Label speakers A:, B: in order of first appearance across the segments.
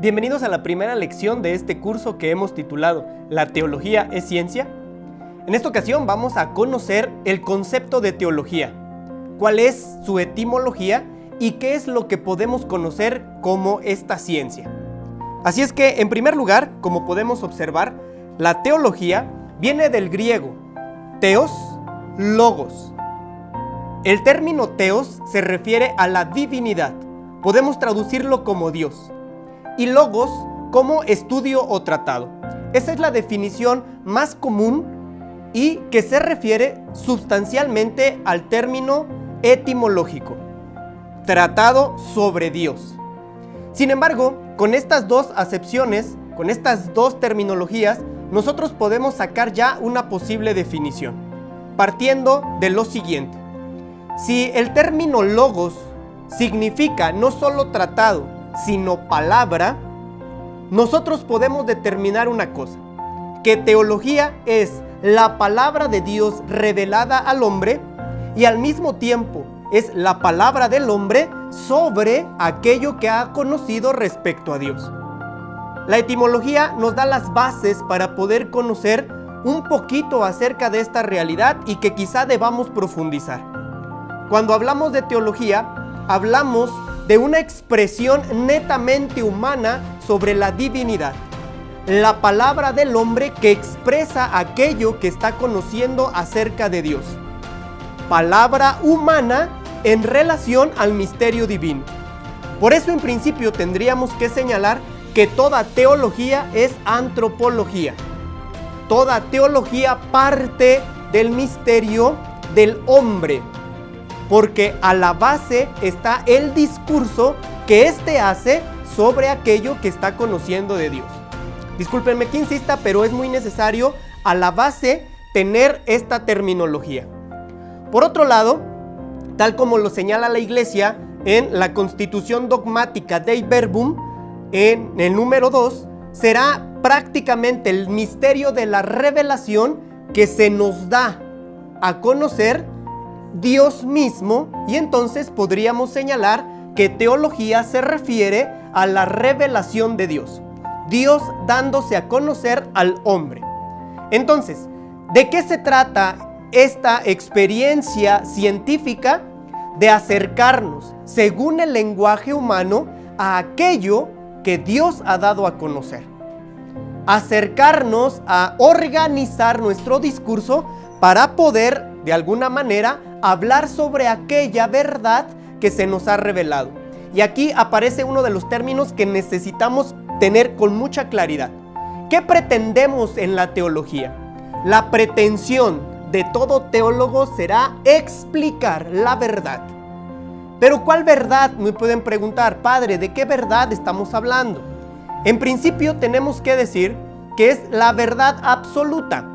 A: Bienvenidos a la primera lección de este curso que hemos titulado ¿La teología es ciencia? En esta ocasión vamos a conocer el concepto de teología, cuál es su etimología y qué es lo que podemos conocer como esta ciencia. Así es que, en primer lugar, como podemos observar, la teología viene del griego theos, logos. El término theos se refiere a la divinidad, podemos traducirlo como Dios, y logos como estudio o tratado. Esa es la definición más común y que se refiere sustancialmente al término etimológico, tratado sobre Dios. Sin embargo, con estas dos acepciones, con estas dos terminologías, nosotros podemos sacar ya una posible definición, partiendo de lo siguiente. Si el término logos significa no solo tratado, sino palabra, nosotros podemos determinar una cosa, que teología es la palabra de Dios revelada al hombre y al mismo tiempo es la palabra del hombre sobre aquello que ha conocido respecto a Dios. La etimología nos da las bases para poder conocer un poquito acerca de esta realidad y que quizá debamos profundizar. Cuando hablamos de teología, hablamos de una expresión netamente humana sobre la divinidad, la palabra del hombre que expresa aquello que está conociendo acerca de Dios. Palabra humana en relación al misterio divino. Por eso en principio tendríamos que señalar que toda teología es antropología. Toda teología parte del misterio del hombre, porque a la base está el discurso que éste hace sobre aquello que está conociendo de Dios. Discúlpenme que insista, pero es muy necesario a la base tener esta terminología. Por otro lado, tal como lo señala la Iglesia en la Constitución Dogmática Dei Verbum, en el número 2, será prácticamente el misterio de la revelación que se nos da a conocer Dios mismo, y entonces podríamos señalar que teología se refiere a la revelación de Dios, Dios dándose a conocer al hombre. Entonces, ¿de qué se trata esta experiencia científica? De acercarnos, según el lenguaje humano, a aquello que Dios ha dado a conocer. Acercarnos a organizar nuestro discurso para poder, de alguna manera, hablar sobre aquella verdad que se nos ha revelado. Y aquí aparece uno de los términos que necesitamos tener con mucha claridad. ¿Qué pretendemos en la teología? La pretensión de todo teólogo será explicar la verdad. ¿Pero cuál verdad? Me pueden preguntar, padre, ¿de qué verdad estamos hablando? En principio tenemos que decir que es la verdad absoluta,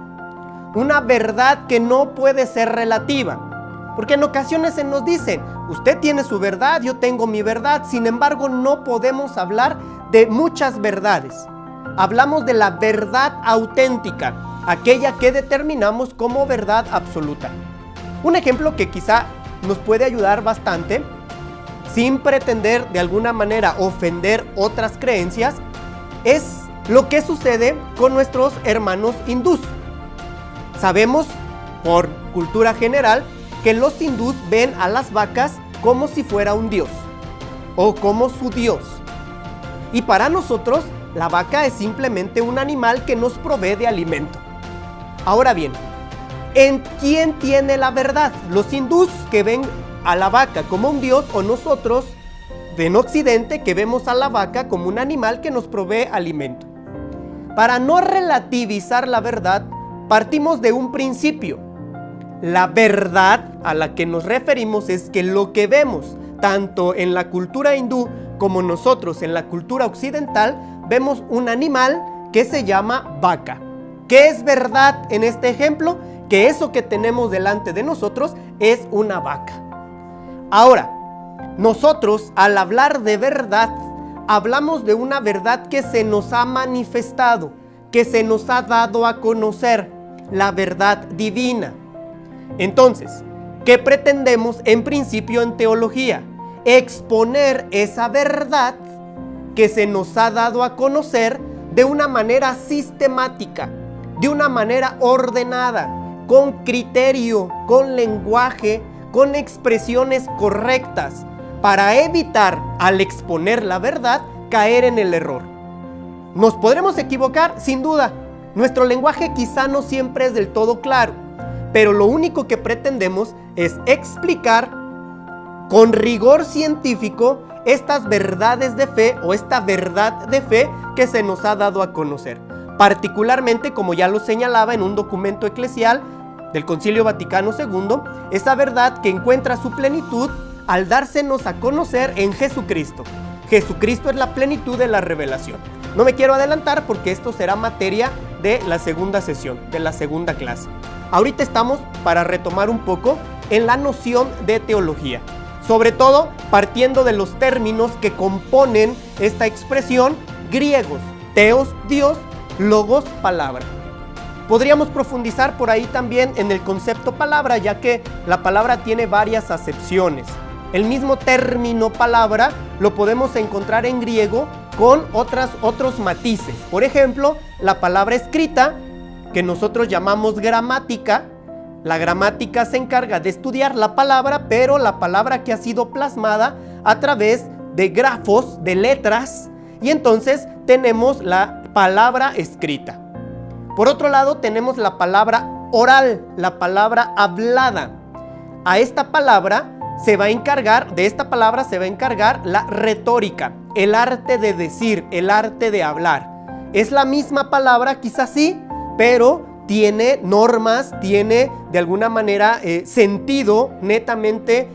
A: una verdad que no puede ser relativa. Porque en ocasiones se nos dicen, usted tiene su verdad, yo tengo mi verdad. Sin embargo, no podemos hablar de muchas verdades. Hablamos de la verdad auténtica, aquella que determinamos como verdad absoluta. Un ejemplo que quizá nos puede ayudar bastante, sin pretender de alguna manera ofender otras creencias, es lo que sucede con nuestros hermanos hindús. Sabemos, por cultura general, que los hindús ven a las vacas como si fuera un dios o como su dios. Y para nosotros, la vaca es simplemente un animal que nos provee de alimento. Ahora bien, ¿en quién tiene la verdad? ¿Los hindús que ven a la vaca como un dios o nosotros en Occidente que vemos a la vaca como un animal que nos provee alimento? Para no relativizar la verdad, partimos de un principio. La verdad a la que nos referimos es que lo que vemos, tanto en la cultura hindú como nosotros en la cultura occidental, vemos un animal que se llama vaca. ¿Qué es verdad en este ejemplo? Que eso que tenemos delante de nosotros es una vaca. Ahora, nosotros al hablar de verdad, hablamos de una verdad que se nos ha manifestado, que se nos ha dado a conocer, la verdad divina. Entonces, ¿qué pretendemos en principio en teología? Exponer esa verdad que se nos ha dado a conocer de una manera sistemática, de una manera ordenada, con criterio, con lenguaje, con expresiones correctas, para evitar, al exponer la verdad, caer en el error. ¿Nos podremos equivocar? Sin duda. Nuestro lenguaje quizá no siempre es del todo claro, pero lo único que pretendemos es explicar con rigor científico estas verdades de fe o esta verdad de fe que se nos ha dado a conocer. Particularmente, como ya lo señalaba en un documento eclesial del Concilio Vaticano II, esa verdad que encuentra su plenitud al dársenos a conocer en Jesucristo. Jesucristo es la plenitud de la revelación. No me quiero adelantar porque esto será materia de la segunda sesión, de la segunda clase. Ahorita estamos para retomar un poco en la noción de teología, sobre todo partiendo de los términos que componen esta expresión griegos: teos, Dios, logos, palabra. Podríamos profundizar por ahí también en el concepto palabra, ya que la palabra tiene varias acepciones. El mismo término palabra lo podemos encontrar en griego con otros matices. Por ejemplo, la palabra escrita, que nosotros llamamos gramática. La gramática se encarga de estudiar la palabra, pero la palabra que ha sido plasmada a través de grafos, de letras, y entonces tenemos la palabra escrita. Por otro lado, tenemos la palabra oral, la palabra hablada. A esta palabra se va a encargar, de esta palabra se va a encargar la retórica, el arte de decir, el arte de hablar. Es la misma palabra, quizás sí, pero tiene normas, tiene de alguna manera sentido netamente,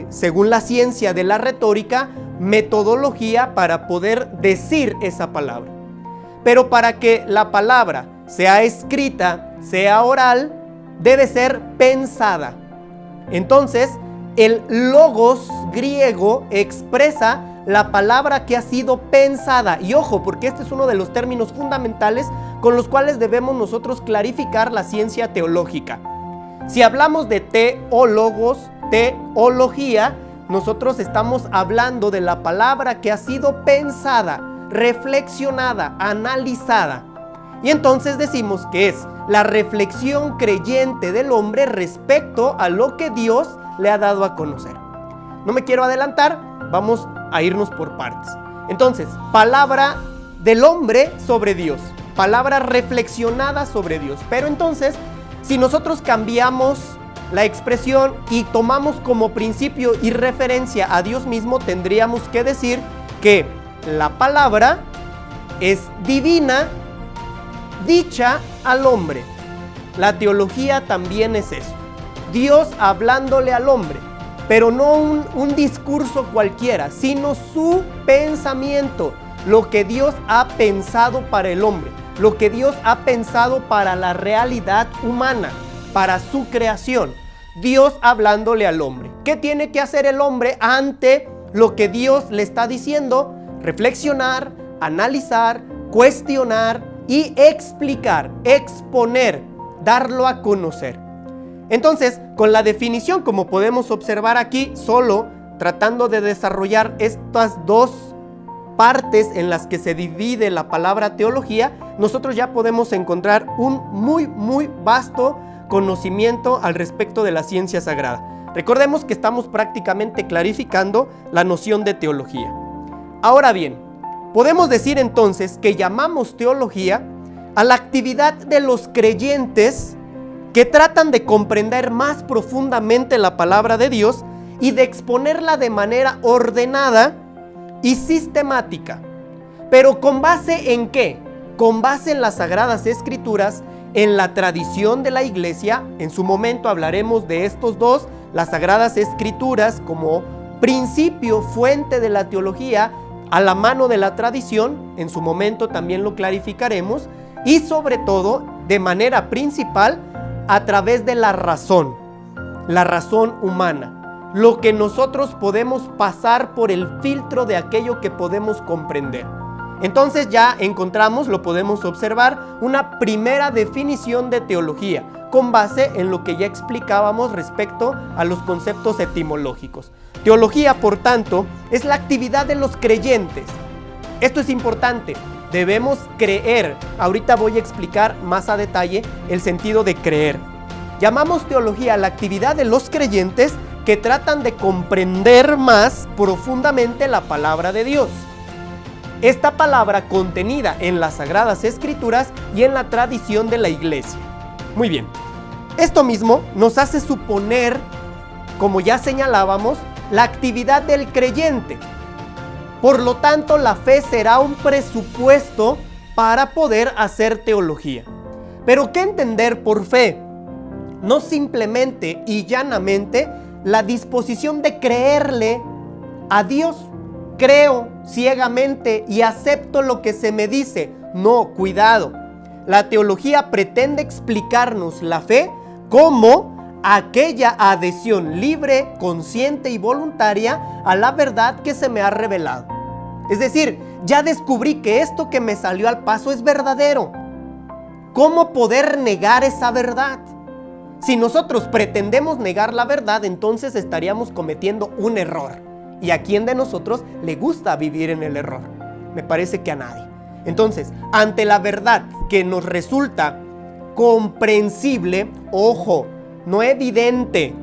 A: según la ciencia de la retórica, metodología para poder decir esa palabra. Pero para que la palabra sea escrita, sea oral, debe ser pensada. Entonces, el logos griego expresa la palabra que ha sido pensada. Y ojo, porque este es uno de los términos fundamentales con los cuales debemos nosotros clarificar la ciencia teológica. Si hablamos de teólogos, teología, nosotros estamos hablando de la palabra que ha sido pensada, reflexionada, analizada. Y entonces decimos que es la reflexión creyente del hombre respecto a lo que Dios le ha dado a conocer. No me quiero adelantar, vamos a irnos por partes. Entonces, palabra del hombre sobre Dios, palabra reflexionada sobre Dios. Pero entonces, si nosotros cambiamos la expresión y tomamos como principio y referencia a Dios mismo, tendríamos que decir que la palabra es divina, dicha al hombre. La teología también es eso. Dios hablándole al hombre, pero no un discurso cualquiera, sino su pensamiento, lo que Dios ha pensado para el hombre, lo que Dios ha pensado para la realidad humana, para su creación. Dios hablándole al hombre. ¿Qué tiene que hacer el hombre ante lo que Dios le está diciendo? Reflexionar, analizar, cuestionar y explicar, exponer, darlo a conocer. Entonces, con la definición, como podemos observar aquí, solo tratando de desarrollar estas dos partes en las que se divide la palabra teología, nosotros ya podemos encontrar un muy vasto conocimiento al respecto de la ciencia sagrada. Recordemos que estamos prácticamente clarificando la noción de teología. Ahora bien, podemos decir entonces que llamamos teología a la actividad de los creyentes que tratan de comprender más profundamente la palabra de Dios y de exponerla de manera ordenada y sistemática. ¿Pero con base en qué? Con base en las Sagradas Escrituras, en la tradición de la Iglesia. En su momento hablaremos de estos dos, las Sagradas Escrituras como principio, fuente de la teología, a la mano de la tradición. En su momento también lo clarificaremos. Y sobre todo, de manera principal, a través de la razón humana, lo que nosotros podemos pasar por el filtro de aquello que podemos comprender. Entonces ya encontramos, lo podemos observar, una primera definición de teología, con base en lo que ya explicábamos respecto a los conceptos etimológicos. Teología, por tanto, es la actividad de los creyentes Esto es importante. Debemos creer. Ahorita voy a explicar más a detalle el sentido de creer. Llamamos teología a la actividad de los creyentes que tratan de comprender más profundamente la palabra de Dios. Esta palabra contenida en las Sagradas Escrituras y en la tradición de la Iglesia. Muy bien. Esto mismo nos hace suponer, como ya señalábamos, la actividad del creyente. Por lo tanto, la fe será un presupuesto para poder hacer teología. Pero ¿qué entender por fe? No simplemente y llanamente la disposición de creerle a Dios. Creo ciegamente y acepto lo que se me dice. No, cuidado. La teología pretende explicarnos la fe como aquella adhesión libre, consciente y voluntaria a la verdad que se me ha revelado. Es decir, ya descubrí que esto que me salió al paso es verdadero. ¿Cómo poder negar esa verdad? Si nosotros pretendemos negar la verdad, entonces estaríamos cometiendo un error. ¿Y a quién de nosotros le gusta vivir en el error? Me parece que a nadie. Entonces, ante la verdad que nos resulta comprensible, ojo, no evidente,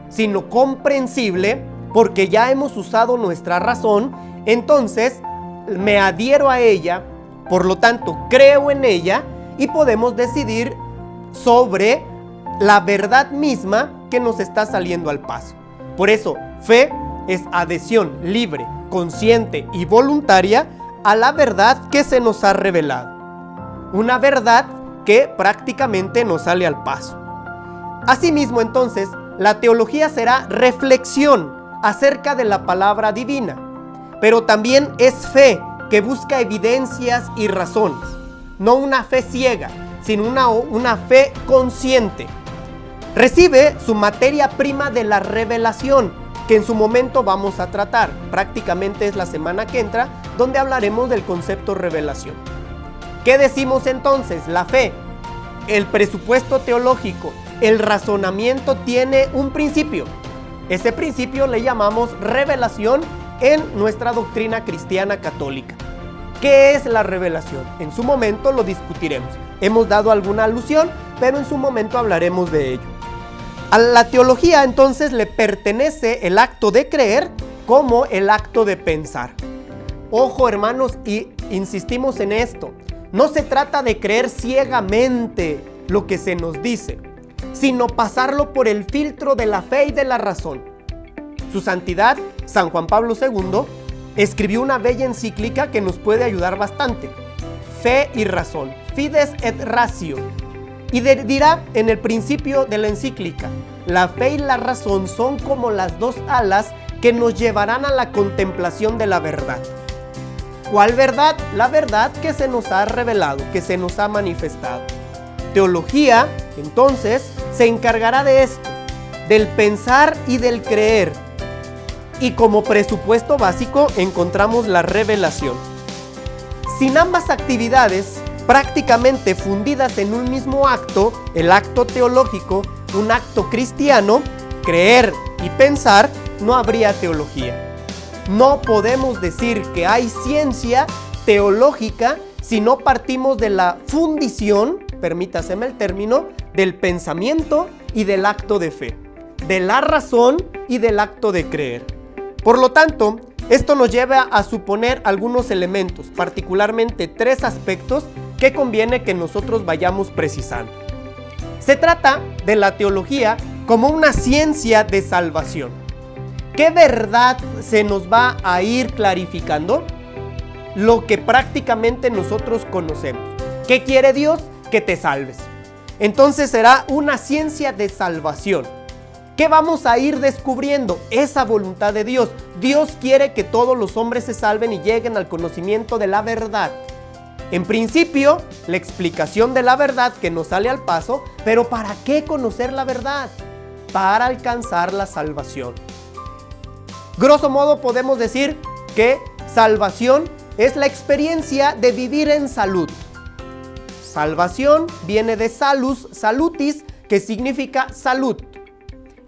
A: sino comprensible, porque ya hemos usado nuestra razón, entonces me adhiero a ella, por lo tanto creo en ella y podemos decidir sobre la verdad misma que nos está saliendo al paso. Por eso, fe es adhesión libre, consciente y voluntaria a la verdad que se nos ha revelado. Una verdad que prácticamente nos sale al paso. Asimismo, entonces, la teología será reflexión acerca de la palabra divina, pero también es fe que busca evidencias y razones, no una fe ciega, sino una fe consciente. Recibe su materia prima de la revelación, que en su momento vamos a tratar. Prácticamente es la semana que entra, donde hablaremos del concepto revelación. ¿Qué decimos entonces? La fe, el presupuesto teológico, el razonamiento tiene un principio. Ese principio le llamamos revelación en nuestra doctrina cristiana católica. ¿Qué es la revelación? En su momento lo discutiremos. Hemos dado alguna alusión, pero en su momento hablaremos de ello. A la teología entonces le pertenece el acto de creer como el acto de pensar. Ojo, hermanos, y insistimos en esto. No se trata de creer ciegamente lo que se nos dice, sino pasarlo por el filtro de la fe y de la razón. Su Santidad, San Juan Pablo II, escribió una bella encíclica que nos puede ayudar bastante. Fe y razón, Fides et Ratio. Y dirá en el principio de la encíclica: la fe y la razón son como las dos alas que nos llevarán a la contemplación de la verdad. ¿Cuál verdad? La verdad que se nos ha revelado, que se nos ha manifestado. Teología, entonces, se encargará de esto, del pensar y del creer. Y como presupuesto básico encontramos la revelación. Sin ambas actividades, prácticamente fundidas en un mismo acto, el acto teológico, un acto cristiano, creer y pensar, no habría teología. No podemos decir que hay ciencia teológica si no partimos de la fundición, permítaseme el término, del pensamiento y del acto de fe, de la razón y del acto de creer. Por lo tanto, esto nos lleva a suponer algunos elementos, particularmente 3 aspectos que conviene que nosotros vayamos precisando. Se trata de la teología como una ciencia de salvación. ¿Qué verdad se nos va a ir clarificando? Lo que prácticamente nosotros conocemos. ¿Qué quiere Dios? Que te salves. Entonces será una ciencia de salvación. ¿Qué vamos a ir descubriendo? Esa voluntad de Dios. Dios quiere que todos los hombres se salven y lleguen al conocimiento de la verdad. En principio, la explicación de la verdad que nos sale al paso, pero ¿para qué conocer la verdad? Para alcanzar la salvación. Grosso modo podemos decir que salvación es la experiencia de vivir en salud. Salvación viene de salus, salutis, que significa salud.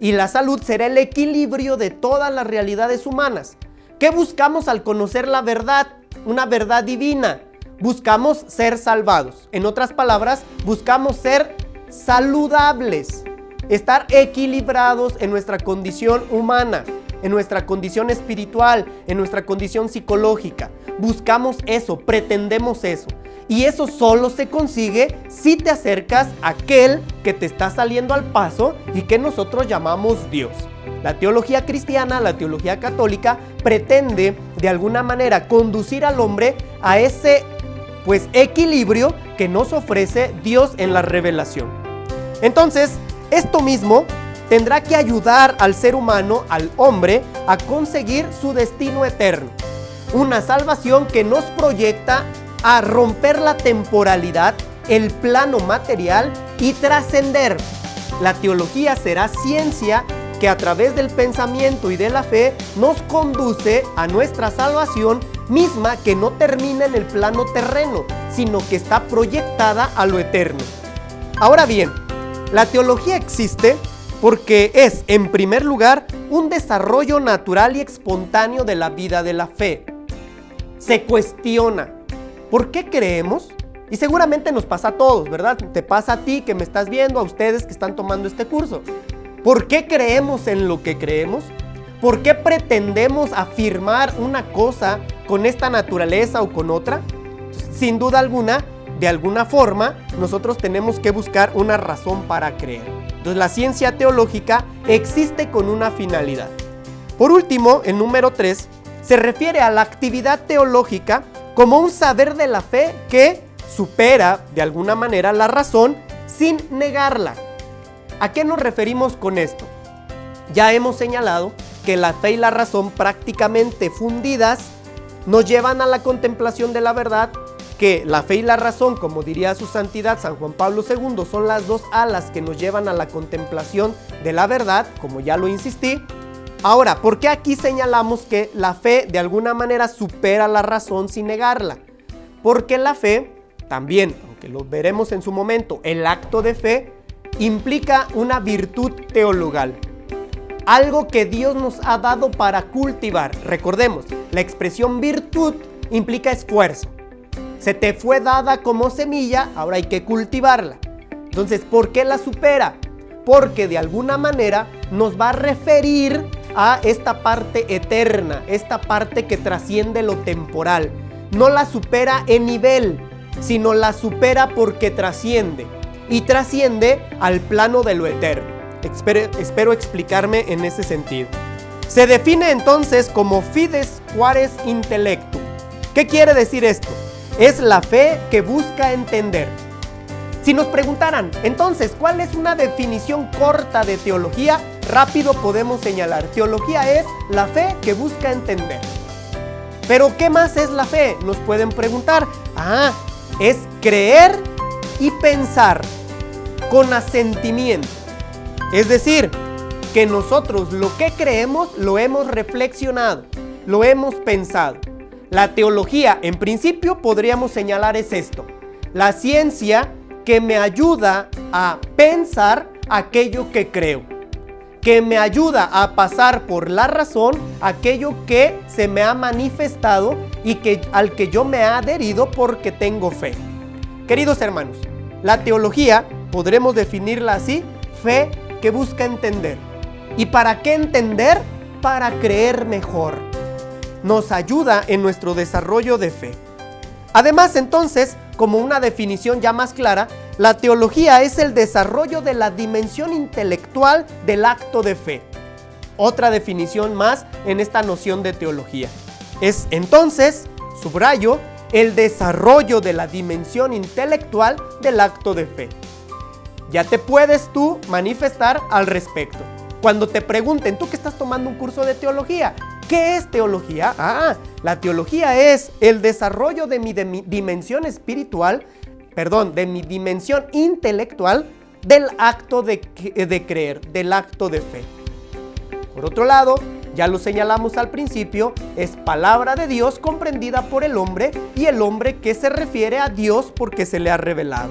A: Y la salud será el equilibrio de todas las realidades humanas. ¿Qué buscamos al conocer la verdad? una verdad divina. Buscamos ser salvados. En otras palabras, buscamos ser saludables, estar equilibrados en nuestra condición humana, en nuestra condición espiritual, en nuestra condición psicológica. Buscamos eso, pretendemos eso. Y eso solo se consigue si te acercas a aquel que te está saliendo al paso y que nosotros llamamos Dios. La teología cristiana, la teología católica, pretende de alguna manera conducir al hombre a ese equilibrio que nos ofrece Dios en la revelación. Entonces, esto mismo tendrá que ayudar al ser humano, al hombre, a conseguir su destino eterno. Una salvación que nos proyecta a romper la temporalidad, el plano material y trascender. La teología será ciencia que a través del pensamiento y de la fe nos conduce a nuestra salvación misma, que no termina en el plano terreno, sino que está proyectada a lo eterno. Ahora bien, la teología existe porque es, en primer lugar, un desarrollo natural y espontáneo de la vida de la fe. Se cuestiona, ¿por qué creemos? Y seguramente nos pasa a todos, ¿verdad? Te pasa a ti que me estás viendo, a ustedes que están tomando este curso. ¿Por qué creemos en lo que creemos? ¿Por qué pretendemos afirmar una cosa con esta naturaleza o con otra? Sin duda alguna, de alguna forma, nosotros tenemos que buscar una razón para creer. Entonces, la ciencia teológica existe con una finalidad. Por último, el número 3, se refiere a la actividad teológica como un saber de la fe que supera, de alguna manera, la razón sin negarla. ¿A qué nos referimos con esto? Ya hemos señalado que la fe y la razón, prácticamente fundidas, nos llevan a la contemplación de la verdad, que la fe y la razón, como diría su santidad San Juan Pablo II, son las dos alas que nos llevan a la contemplación de la verdad, como ya lo insistí. Ahora, ¿por qué aquí señalamos que la fe de alguna manera supera la razón sin negarla? Porque la fe, también, aunque lo veremos en su momento, el acto de fe implica una virtud teologal. Algo que Dios nos ha dado para cultivar. Recordemos, la expresión virtud implica esfuerzo. Se te fue dada como semilla, ahora hay que cultivarla. Entonces, ¿por qué la supera? Porque de alguna manera nos va a referir a esta parte eterna, esta parte que trasciende lo temporal. No la supera en nivel, sino la supera porque trasciende. Y trasciende al plano de lo eterno. Espero explicarme en ese sentido. Se define entonces como fides quaes intellectum. ¿Qué quiere decir esto? Es la fe que busca entender. Si nos preguntaran, entonces, ¿cuál es una definición corta de teología? Rápido podemos señalar, teología es la fe que busca entender. ¿Pero qué más es la fe? Nos pueden preguntar. Es creer y pensar con asentimiento. Es decir, que nosotros lo que creemos lo hemos reflexionado, lo hemos pensado. La teología, en principio, podríamos señalar es esto: la ciencia que me ayuda a pensar aquello que creo, que me ayuda a pasar por la razón aquello que se me ha manifestado y al que yo me he adherido porque tengo fe. Queridos hermanos, la teología podremos definirla así: fe que busca entender. ¿Y para qué entender? Para creer mejor. Nos ayuda en nuestro desarrollo de fe. Además, entonces, como una definición ya más clara, la teología es el desarrollo de la dimensión intelectual del acto de fe. Otra definición más en esta noción de teología. Es entonces, subrayo, el desarrollo de la dimensión intelectual del acto de fe. Ya te puedes tú manifestar al respecto. Cuando te pregunten, tú que estás tomando un curso de teología, ¿qué es teología? La teología es el desarrollo de mi dimensión espiritual, de mi dimensión intelectual del acto de creer, del acto de fe. Por otro lado, ya lo señalamos al principio, es palabra de Dios comprendida por el hombre y el hombre que se refiere a Dios porque se le ha revelado.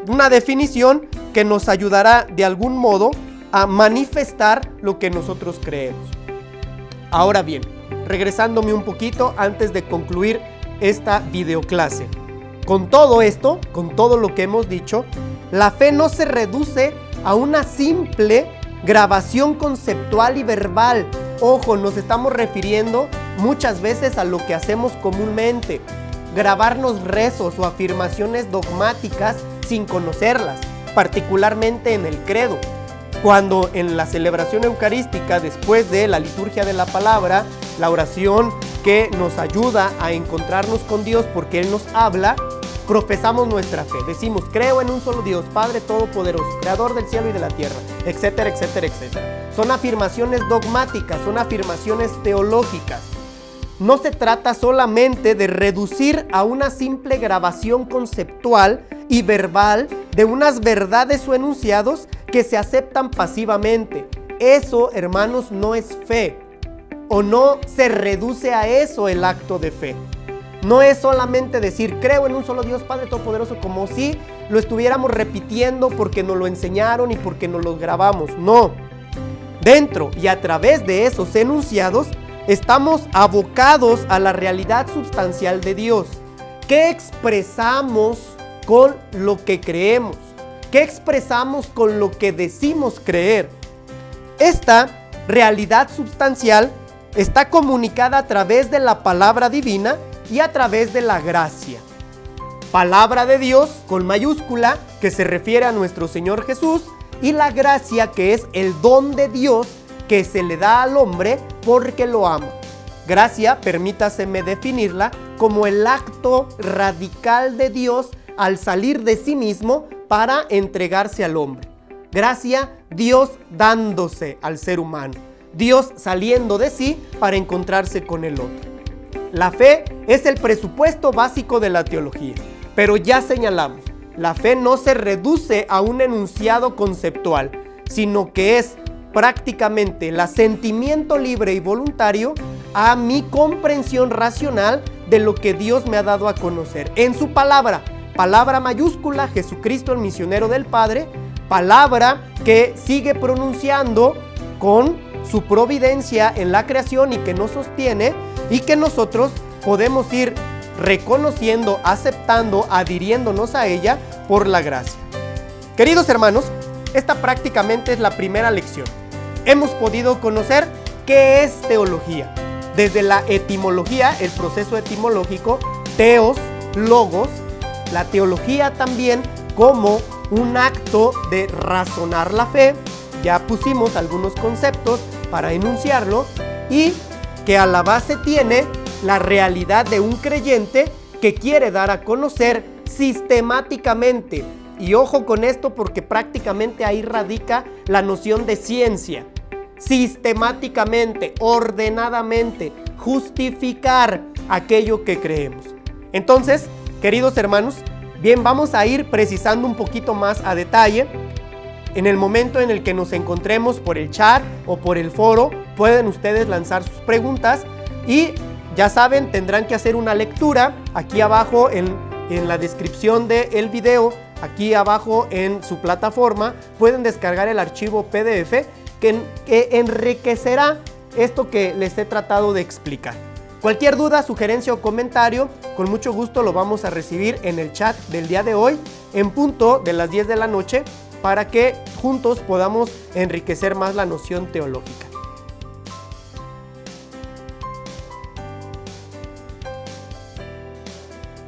A: Una definición que nos ayudará de algún modo a manifestar lo que nosotros creemos. Ahora bien, regresándome un poquito antes de concluir esta videoclase. Con todo esto, con todo lo que hemos dicho, la fe no se reduce a una simple grabación conceptual y verbal. Ojo, nos estamos refiriendo muchas veces a lo que hacemos comúnmente, grabarnos rezos o afirmaciones dogmáticas sin conocerlas, particularmente en el credo. Cuando en la celebración eucarística, después de la liturgia de la palabra, la oración que nos ayuda a encontrarnos con Dios porque Él nos habla, profesamos nuestra fe. Decimos, creo en un solo Dios, Padre Todopoderoso, Creador del cielo y de la tierra, etcétera, etcétera, etcétera. Son afirmaciones dogmáticas, son afirmaciones teológicas. No se trata solamente de reducir a una simple grabación conceptual y verbal de unas verdades o enunciados que se aceptan pasivamente. Eso, hermanos, no es fe, o no se reduce a eso el acto de fe. No es solamente decir, creo en un solo Dios Padre Todopoderoso, como si lo estuviéramos repitiendo porque nos lo enseñaron y porque nos lo grabamos. No. Dentro y a través de esos enunciados, estamos abocados a la realidad sustancial de Dios. ¿Qué expresamos con lo que creemos? ¿Qué expresamos con lo que decimos creer? Esta realidad sustancial está comunicada a través de la palabra divina y a través de la gracia. Palabra de Dios con mayúscula, que se refiere a nuestro Señor Jesús, y la gracia, que es el don de Dios que se le da al hombre porque lo ama. Gracia, permítaseme definirla como el acto radical de Dios al salir de sí mismo para entregarse al hombre. Gracia, Dios dándose al ser humano. Dios saliendo de sí para encontrarse con el otro. La fe es el presupuesto básico de la teología, pero ya señalamos, la fe no se reduce a un enunciado conceptual, sino que es prácticamente el asentimiento libre y voluntario a mi comprensión racional de lo que Dios me ha dado a conocer en su palabra, palabra mayúscula, Jesucristo el misionero del Padre, palabra que sigue pronunciando con su providencia en la creación y que nos sostiene y que nosotros podemos ir reconociendo, aceptando, adhiriéndonos a ella por la gracia. Queridos hermanos, esta prácticamente es la primera lección. Hemos podido conocer qué es teología. Desde la etimología, el proceso etimológico, teos, logos, la teología también como un acto de razonar la fe. Ya pusimos algunos conceptos para enunciarlo y que a la base tiene la realidad de un creyente que quiere dar a conocer sistemáticamente. Y ojo con esto porque prácticamente ahí radica la noción de ciencia. Sistemáticamente, ordenadamente, justificar aquello que creemos. Entonces, queridos hermanos, bien, vamos a ir precisando un poquito más a detalle. En el momento en el que nos encontremos por el chat o por el foro, pueden ustedes lanzar sus preguntas y ya saben, tendrán que hacer una lectura aquí abajo en la descripción del video, aquí abajo en su plataforma, pueden descargar el archivo PDF que enriquecerá esto que les he tratado de explicar. Cualquier duda, sugerencia o comentario, con mucho gusto lo vamos a recibir en el chat del día de hoy, en punto de las 10 de la noche, para que juntos podamos enriquecer más la noción teológica.